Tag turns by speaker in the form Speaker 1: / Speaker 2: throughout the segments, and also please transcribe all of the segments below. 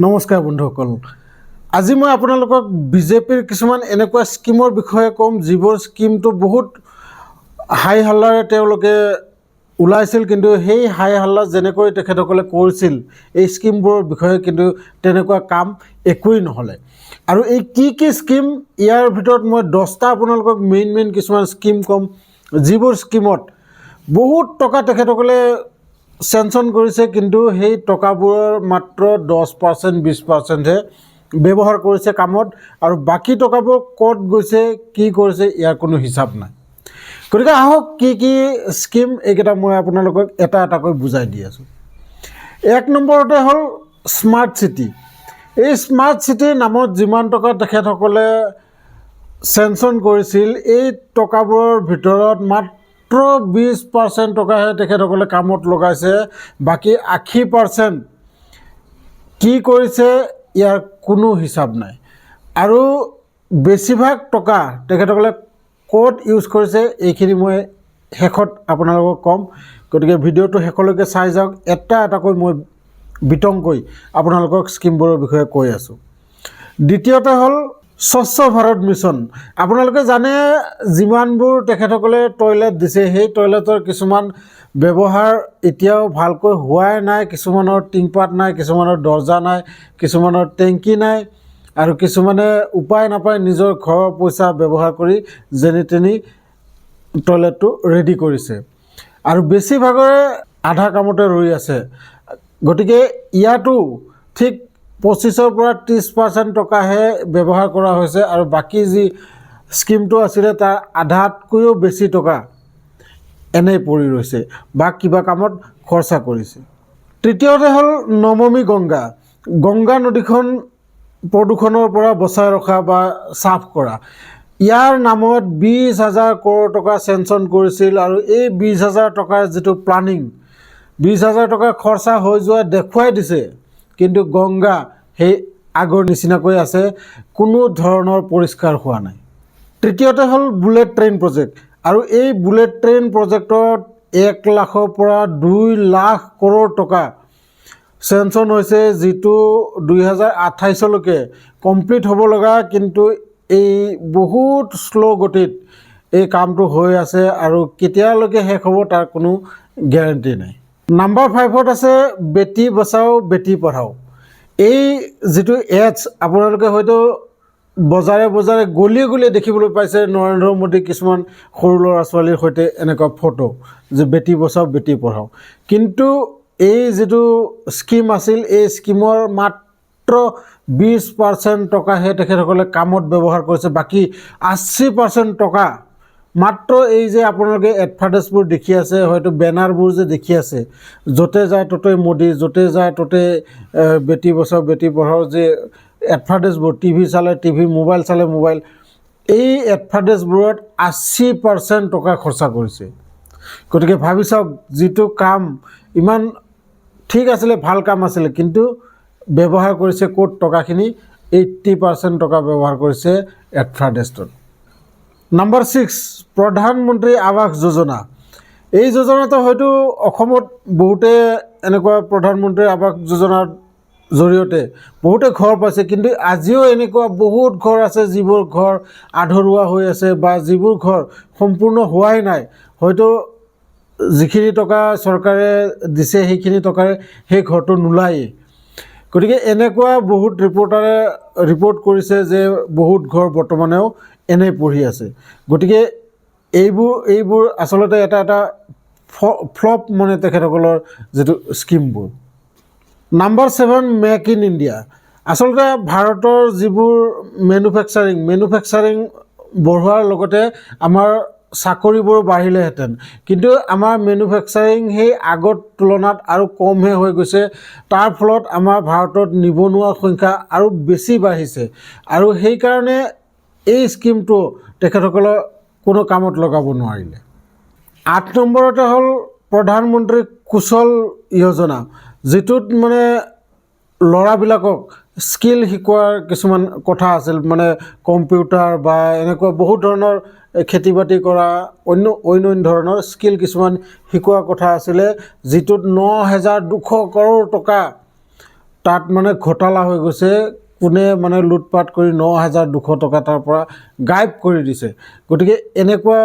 Speaker 1: নমস্কাৰ বন্ধুসকল আজি মই আপোনালোকক বিজেপিৰ কিছুমান এনেকুৱা স্কিমৰ বিষয়ে ক'ম যিবোৰ স্কিমটো বহুত হাই হাল্লাৰে তেওঁলোকে ওলাইছিল কিন্তু সেই হাই হাল্লা যেনেকৈ তেখেতসকলে কৰিছিল এই স্কিমবোৰৰ বিষয়ে কিন্তু তেনেকুৱা কাম একোই নহলে আৰু এই কি স্কিম ইয়াৰ ভিতৰত মই 10টা আপোনালোকক মেইন কিছুমান স্কিম ক'ম যিবোৰ স্কিমত বহুত টকা তেখেতসকলে চেনচন কৰিছে কিন্তু সেই টকাবোৰৰ মাত্ৰ 10% 20% হে ব্যৱহাৰ কৰিছে কামত আৰু বাকি টকাবোৰ ক'ত গৈছে কি কৰিছে ইয়াৰ কোনো হিচাপ নাই গতিকে আহক কি স্কিম এইকেইটা মই আপোনালোকক এটা এটাকৈ বুজাই দি আছোঁ এক নম্বৰতে হ'ল স্মাৰ্ট সিটি এই স্মাৰ্ট সিটিৰ নামত যিমান টকা তেখেতসকলে চেনচন কৰিছিল এই টকাবোৰৰ ভিতৰত মাত্ৰ 20% টকাহে তেখেতসকলে কামত লগাইছে বাকি 80% কি কৰিছে ইয়াৰ কোনো হিচাপ নাই আৰু বেছিভাগ টকা তেখেতসকলে ক'ত ইউজ কৰিছে এইখিনি মই হেকত আপোনালোকক কম গতিকে ভিডিঅ'টো হেকলৈকে চাই যাওক এটা এটাকৈ মই বিতংকৈ আপোনালোকক স্কিমবোৰৰ বিষয়ে কৈ আছোঁ দ্বিতীয়তে হ'ল স্বচ্ছ ভাৰত মিছন আপোনালোকে জানে যিমানবোৰ তেখেতসকলে টয়লেট দিছে সেই টয়লেটৰ কিছুমান ব্যৱহাৰ এতিয়াও ভালকৈ হোৱাই নাই কিছুমানৰ টিংপাত নাই কিছুমানৰ দৰ্জা নাই কিছুমানৰ টেংকি নাই আৰু কিছুমানে উপায় নাপায় নিজৰ ঘৰৰ পইচা ব্যৱহাৰ কৰি যেনি তেনি টয়লেটটো ৰেডি কৰিছে আৰু বেছিভাগৰে আধা কামতে ৰৈ আছে গতিকে ইয়াতো ঠিক 25 পৰা 30% টকাহে ব্যৱহাৰ কৰা হৈছে আৰু বাকি যি স্কিমটো আছিল তাৰ আধাতকৈও বেছি টকা এনে পৰি ৰৈছে বা কিবা কামত খৰচা কৰিছে তৃতীয়তে হ'ল নমামি গংগা নদীখন প্ৰদূষণৰ পৰা বচাই ৰখা বা সাফ কৰা ইয়াৰ নামত 20,000 কৰোৰ টকা চেনচন কৰিছিল আৰু এই 20,000 টকাৰ যেটো প্লানিং 20,000 টকা খৰচা হৈ যোৱা দেখুৱাই দিছে কিন্তু গংগা সেই আগৰ নিচিনাকৈ আছে কোনো ধৰণৰ পৰিষ্কাৰ হোৱা নাই তৃতীয়তে হ'ল বুলেট ট্ৰেইন প্ৰজেক্ট আৰু এই বুলেট ট্ৰেইন প্ৰজেক্টত 1 লাখৰ পৰা 2 লাখ কৰোৰ টকা চেনচন হৈছে যেটো 2028 লৈকে কমপ্লিট হ'ব লগা কিন্তু এই বহুত স্লো গতিত এই কামটো হৈ আছে আৰু কেতিয়ালৈকে শেষ হ'ব তাৰ কোনো গ্যাৰান্টি নাই নাম্বাৰ 5ত আছে বেটি বচাও বেটি পঢ়াও এই যেটো এডস আপোনালোকে হয়তো বজাৰে গলিয়ে দেখিবলৈ পাইছে নৰেন্দ্ৰ মোদী কিছুমান সৰু ল'ৰা ছোৱালীৰ সৈতে এনেকুৱা ফটো যে বেটি বচাও বেটি পঢ়াও কিন্তু এই যেটো স্কিম আছিল এই স্কিমৰ মাত্ৰ 20% টকাহে তেখেতসকলে কামত ব্যৱহাৰ কৰিছে বাকি 80% টকা মাত্ৰ এই যে আপোনালোকে এডভাৰটাইজবোৰ দেখি আছে হয়তো বেনাৰবোৰ যে দেখি আছে যতে যায় ততে মোদী যতে যায় ততে বেটি বচাও বেটি পঢ়াও যে এডভাৰটাইজবোৰ টিভি চালে টিভি মোবাইল চালে মোবাইল এই এডভাৰটাইজবোৰত 80% টকা খৰচা কৰিছে গতিকে ভাবি চাওক যেটো কাম ইমান ঠিক আছিল ভাল কাম আছিল কিন্তু ব্যৱহাৰ কৰিছে কোট টকাখিনি 80% টকা ব্যৱহাৰ কৰিছে এডভাৰটাইজত নাম্বাৰ 6 প্ৰধানমন্ত্ৰী আৱাস যোজনা এই যোজনাটো হয়তো অসমত বহুতে এনেকুৱা প্ৰধানমন্ত্ৰী আৱাস যোজনাৰ জৰিয়তে বহুতে ঘৰ পাইছে কিন্তু আজিও এনেকুৱা বহুত ঘৰ আছে যিবোৰ ঘৰ আধৰুৱা হৈ আছে বা যিবোৰ ঘৰ সম্পূৰ্ণ হোৱাই নাই হয়তো যিখিনি টকা চৰকাৰে দিছে সেইখিনি টকাৰে সেই ঘৰটো নোলায় গতিকে এনেকুৱা বহুত ৰিপৰ্টাৰে ৰিপৰ্ট কৰিছে যে বহুত ঘৰ বৰ্তমানেও এনে পঢ়ি আছে গতিকে এইবোৰ আসলতে এটা ফ্লপ মানে তেখেতসকলৰ যেটো স্কিমবোৰ নাম্বাৰ 7 মেক ইন ইণ্ডিয়া আসলতে ভাৰতৰ যিবোৰ মেনুফেকচাৰিং বঢ়োৱাৰ লগতে আমাৰ চাকৰিবোৰ বাঢ়িলেহেঁতেন কিন্তু আমাৰ মেনুফেকচাৰিং সেই আগৰ তুলনাত আৰু কমহে হৈ গৈছে তাৰ ফলত আমাৰ ভাৰতত নিবনুৱাৰ সংখ্যা আৰু বেছি বাঢ়িছে আৰু সেই কাৰণে এই স্কিমটো তেখেতসকলৰ কোনো কামত লগাব নোৱাৰিলে 8 নম্বৰতে হ'ল প্ৰধানমন্ত্ৰী কুশল যোজনা যেটোত মানে ল'ৰাবিলাকক স্কিল শিকোৱাৰ কিছুমান কথা আছিল মানে কম্পিউটাৰ বা এনেকুৱা বহুত ধৰণৰ খেতিবাতি কৰা অন্য ধৰণৰ স্কিল কিছুমান শিকোৱাৰ কথা আছিল যেটোত 9,200 কৰোৰ টকা তাত মানে ঘোটালা হৈ গৈছে কোনে মানে লুটপাট কৰি 9,200 টকা তাৰ পৰা গায়ব কৰি দিছে গতিকে এনেকুৱা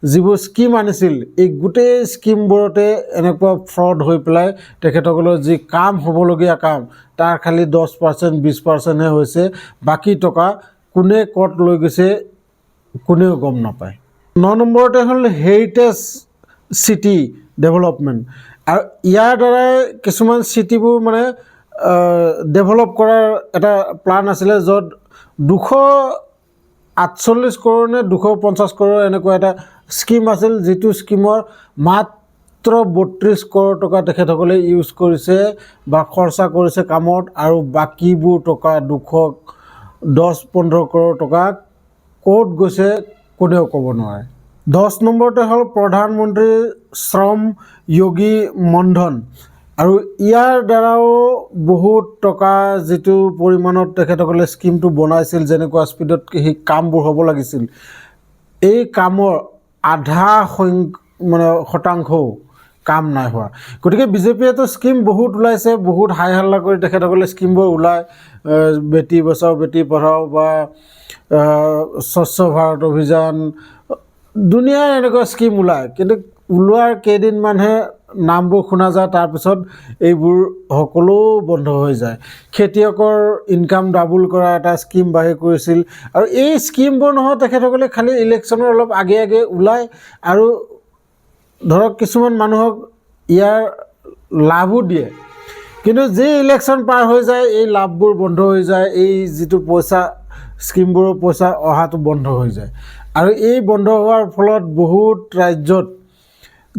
Speaker 1: যিবোৰ স্কিম আনিছিল এই গোটেই স্কিমবোৰতে এনেকুৱা ফ্ৰড হৈ পেলাই তেখেতসকলৰ যি কাম হ'বলগীয়া কাম তাৰ খালি 10% 20%হে হৈছে বাকী টকা কোনে ক'ত লৈ গৈছে কোনেও গম নাপায় 9 নম্বৰতে হ'ল হেৰিটেজ চিটি ডেভেলপমেণ্ট আৰু ইয়াৰ দ্বাৰাই কিছুমান চিটিবোৰ মানে ডেভেলপ কৰাৰ এটা প্লান আছিলে য'ত 248 কৰোৰ নে 250 কৰোৰ এনেকুৱা এটা স্কিম আছিল যিটো স্কিমৰ মাত্ৰ 32 কৰোৰ টকা তেখেতসকলে ইউজ কৰিছে বা খৰচা কৰিছে কামত আৰু বাকীবোৰ টকা 210-15 কৰোৰ টকা ক'ত গৈছে কোনেও ক'ব নোৱাৰে 10 নম্বৰতে হ'ল প্ৰধানমন্ত্ৰী শ্ৰম যোগী মনধন আৰু ইয়াৰ দ্বাৰাও বহুত টকা যিটো পৰিমাণত তেখেতসকলে স্কিমটো বনাইছিল যেনেকুৱা স্পীডত সেই কামবোৰ হ'ব লাগিছিল এই কামৰ আধা মানে শতাংশও কাম নাই হোৱা গতিকে বিজেপিয়েতো স্কিম বহুত ওলাইছে বহুত হাই হাল্লা কৰি তেখেতসকলে স্কিমবোৰ ওলায় বেটি বচাও বেটি পঢ়াও বা স্বচ্ছ ভাৰত অভিযান দুনিয়াৰ এনেকুৱা স্কিম ওলায় কিন্তু ওলোৱাৰ কেইদিনমানহে নামবোৰ শুনা যায় তাৰপিছত এইবোৰ সকলো বন্ধ হৈ যায় খেতিয়কৰ ইনকাম ডাবল কৰা এটা স্কিম বাহিৰ কৰিছিল আৰু এই স্কিমবোৰ নহয় তেখেতসকলে খালি ইলেকশ্যনৰ অলপ আগে আগে ওলায় আৰু ধৰক কিছুমান মানুহক ইয়াৰ লাভো দিয়ে কিন্তু যে ইলেকশ্যন পাৰ হৈ যায় এই লাভবোৰ বন্ধ হৈ যায় এই যিটো পইচা স্কিমবোৰৰ পইচা অহাটো বন্ধ হৈ যায় আৰু এই বন্ধ হোৱাৰ ফলত বহুত ৰাজ্যত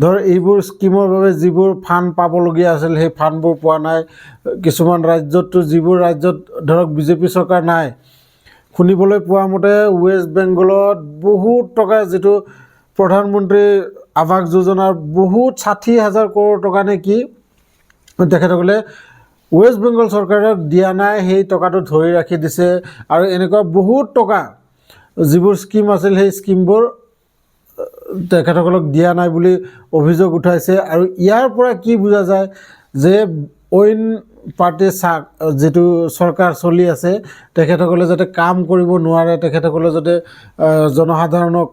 Speaker 1: ধৰ এইবোৰ স্কিমৰ বাবে যিবোৰ ফাণ্ড পাবলগীয়া আছিল সেই ফাণ্ডবোৰ পোৱা নাই কিছুমান ৰাজ্যততো যিবোৰ ৰাজ্যত ধৰক বিজেপি চৰকাৰ নাই শুনিবলৈ পোৱা মতে ৱেষ্ট বেংগলত বহুত টকা যিটো প্ৰধানমন্ত্ৰী আৱাস যোজনাৰ বহুত 60,000 কৰোৰ টকা নে কি তেখেতসকলে ৱেষ্ট বেংগল চৰকাৰক দিয়া নাই সেই টকাটো ধৰি ৰাখি দিছে আৰু এনেকুৱা বহুত টকা যিবোৰ স্কিম আছিল সেই স্কিমবোৰ তেখেতসকলক দিয়া নাই বুলি অভিযোগ উঠাইছে আৰু ইয়াৰ পৰা কি বুজা যায় যে অইন পাৰ্টিৰ যিটো চৰকাৰ চলি আছে তেখেতসকলে যাতে কাম কৰিব নোৱাৰে তেখেতসকলে যাতে জনসাধাৰণক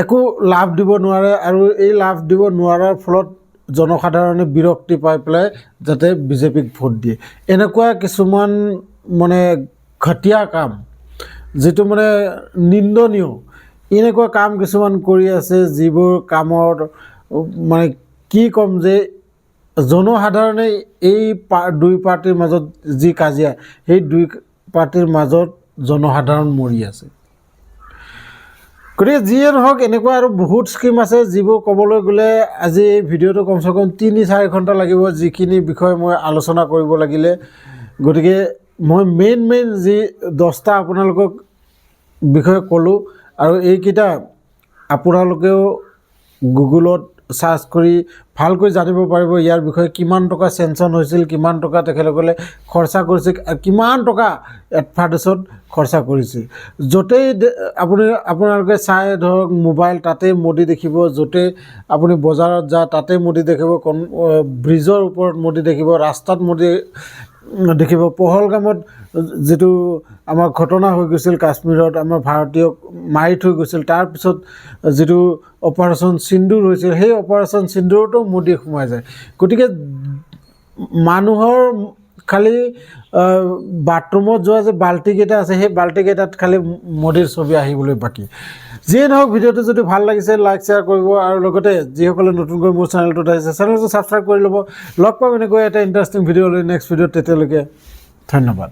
Speaker 1: একো লাভ দিব নোৱাৰে আৰু এই লাভ দিব নোৱাৰাৰ ফলত জনসাধাৰণে বিৰক্তি পাই পেলাই যাতে বিজেপিক ভোট দিয়ে এনেকুৱা কিছুমান মানে ঘটিয়া কাম যিটো মানে নিন্দনীয় এনেকুৱা কাম কিছুমান কৰি আছে যিবোৰ কামৰ মানে কি ক'ম যে জনসাধাৰণে এই দুই পাৰ্টিৰ মাজত যি কাজিয়া সেই দুই পাৰ্টিৰ মাজত জনসাধাৰণ মৰি আছে গতিকে যিয়ে নহওক এনেকুৱা আৰু বহুত স্কিম আছে যিবোৰ ক'বলৈ গ'লে আজি এই ভিডিঅ'টো কমচে কম 3-4 ঘণ্টা লাগিব যিখিনি বিষয় মই আলোচনা কৰিব লাগিলে গতিকে মই মেইন যি 10টা আপোনালোকক বিষয়ে ক'লোঁ আৰু এইকেইটা আপোনালোকেও গুগলত সাৰ্চ কৰি ভালকৈ জানিব পাৰিব ইয়াৰ বিষয়ে কিমান টকা চেনচন হৈছিল কিমান টকা তেখেতসকলে খৰচা কৰিছিল আৰু কিমান টকা এডভাৰ্টাইজত খৰচা কৰিছিল য'তেই আপোনালোকে চাই ধৰক মোবাইল তাতে মোদী দেখিব য'তে আপুনি বজাৰত যা তাতে মোদী দেখিব ব্ৰিজৰ ওপৰত মোদী দেখিব ৰাস্তাত মোদী দেখিব পহলগামত যেটো আমাৰ ঘটনা হৈ গৈছিল কাশ্মীৰত আমাৰ ভাৰতীয়ক মাৰি থৈ গৈছিল তাৰপিছত যেটো অপাৰেশ্যন সিন্দুৰ হৈছিল সেই অপাৰেশ্যন সিন্দুৰতো মোদী সোমাই যায় গতিকে মানুহৰ খালি বাথৰুমত যোৱা যে বাল্টিকেইটা আছে সেই বাল্টিকেইটাত খালি মোদীৰ ছবি আহিবলৈ বাকী যিয়ে নহওক ভিডিঅ'টো যদি ভাল লাগিছে লাইক শ্বেয়াৰ কৰিব আৰু লগতে যিসকলে নতুনকৈ মোৰ চেনেলটোত আহিছে চেনেলটো ছাবস্ক্ৰাইব কৰি ল'ব লগ পাম এনেকৈ এটা ইণ্টাৰেষ্টিং ভিডিঅ' লৈ নেক্সট ভিডিঅ'ত তেতিয়ালৈকে ধন্যবাদ